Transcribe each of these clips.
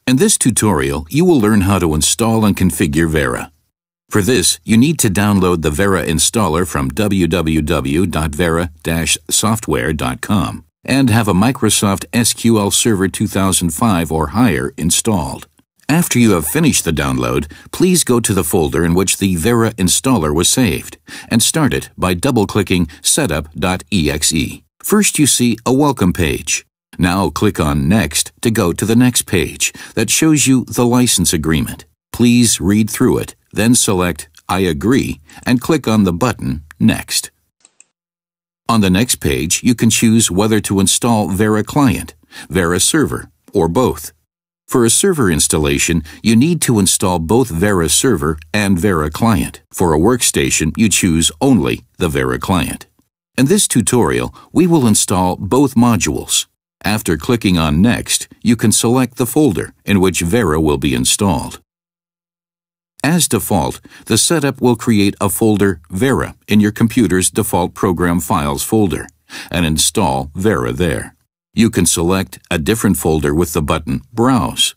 In this tutorial, you will learn how to install and configure Vera. For this, you need to download the Vera installer from www.vera-software.com and have a Microsoft SQL Server 2005 or higher installed. After you have finished the download, please go to the folder in which the Vera installer was saved and start it by double-clicking setup.exe. First, you see a welcome page. Now click on Next to go to the next page that shows you the license agreement. Please read through it, then select I agree and click on the button Next. On the next page, you can choose whether to install Vera Client, Vera Server, or both. For a server installation, you need to install both Vera Server and Vera Client. For a workstation, you choose only the Vera Client. In this tutorial, we will install both modules. After clicking on Next, you can select the folder in which Vera will be installed. As default, the setup will create a folder Vera in your computer's default Program Files folder and install Vera there. You can select a different folder with the button Browse.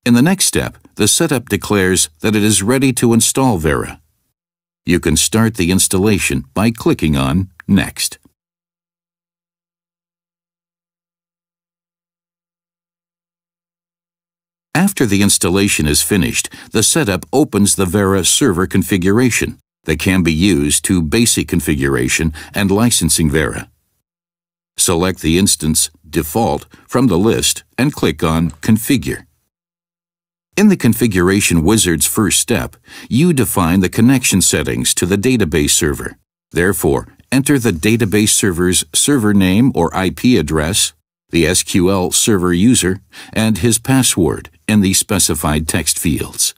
In the next step, the setup declares that it is ready to install Vera. You can start the installation by clicking on Next. After the installation is finished, the setup opens the Vera server configuration that can be used to basic configuration and licensing Vera. Select the instance Default from the list and click on Configure. In the Configuration Wizard's first step, you define the connection settings to the database server. Therefore, enter the database server's server name or IP address, the SQL server user, and his password in the specified text fields.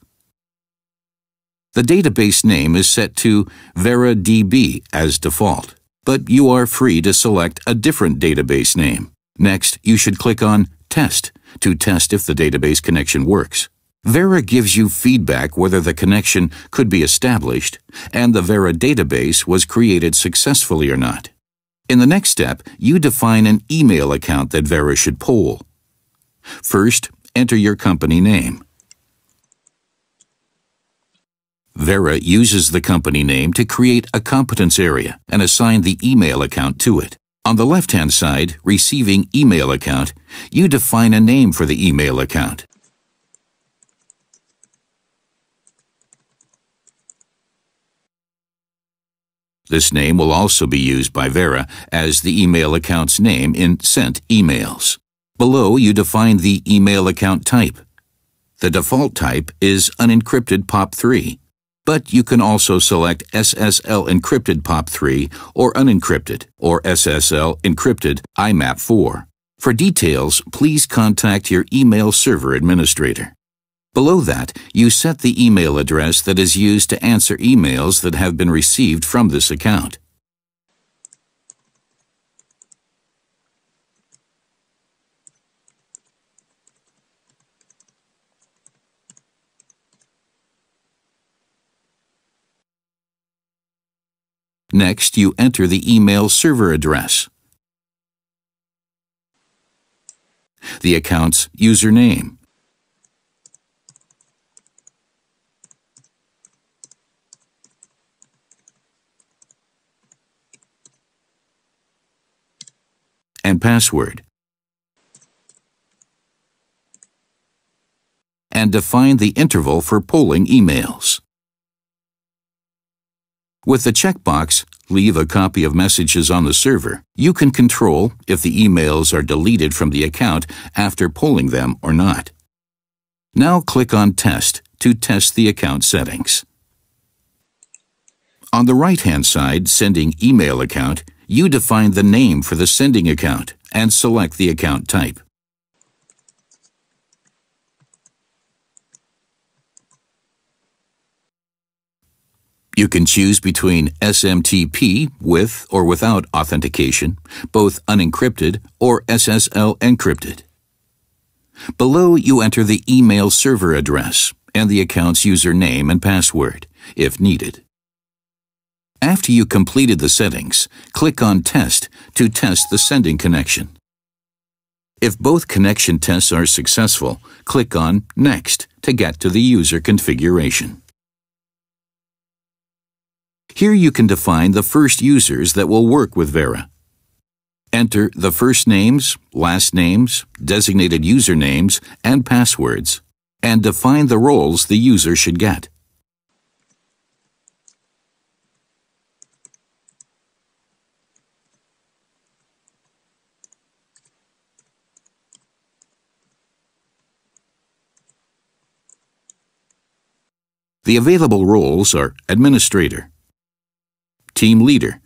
The database name is set to VeraDB as default, but you are free to select a different database name. Next, you should click on Test to test if the database connection works. Vera gives you feedback whether the connection could be established and the Vera database was created successfully or not. In the next step, you define an email account that Vera should poll. First, enter your company name. Vera uses the company name to create a competence area and assign the email account to it. On the left-hand side, Receiving Email Account, you define a name for the email account. This name will also be used by Vera as the email account's name in sent emails. Below, you define the email account type. The default type is unencrypted POP3, but you can also select SSL encrypted POP3 or unencrypted or SSL encrypted IMAP4. For details, please contact your email server administrator. Below that, you set the email address that is used to answer emails that have been received from this account. Next, you enter the email server address, the account's username, and password, and define the interval for polling emails. With the checkbox, Leave a copy of messages on the server, you can control if the emails are deleted from the account after polling them or not. Now click on Test to test the account settings. On the right-hand side, Sending Email Account, you define the name for the sending account and select the account type. You can choose between SMTP with or without authentication, both unencrypted or SSL encrypted. Below, you enter the email server address and the account's username and password, if needed. After you completed the settings, click on Test to test the sending connection. If both connection tests are successful, click on Next to get to the user configuration. Here you can define the first users that will work with Vera. Enter the first names, last names, designated usernames, and passwords, and define the roles the user should get. The available roles are Administrator, Team Leader,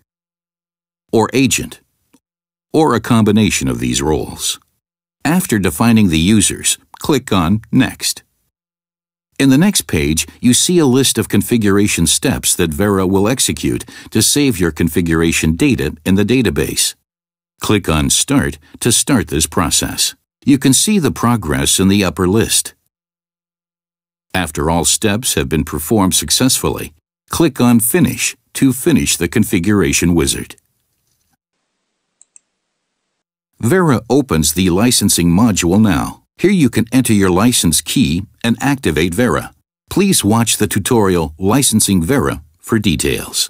or Agent, or a combination of these roles. After defining the users, click on Next. In the next page, you see a list of configuration steps that Vera will execute to save your configuration data in the database. Click on Start to start this process. You can see the progress in the upper list. After all steps have been performed successfully, click on Finish to finish the configuration wizard. Vera opens the licensing module now. Here you can enter your license key and activate Vera. Please watch the tutorial Licensing Vera for details.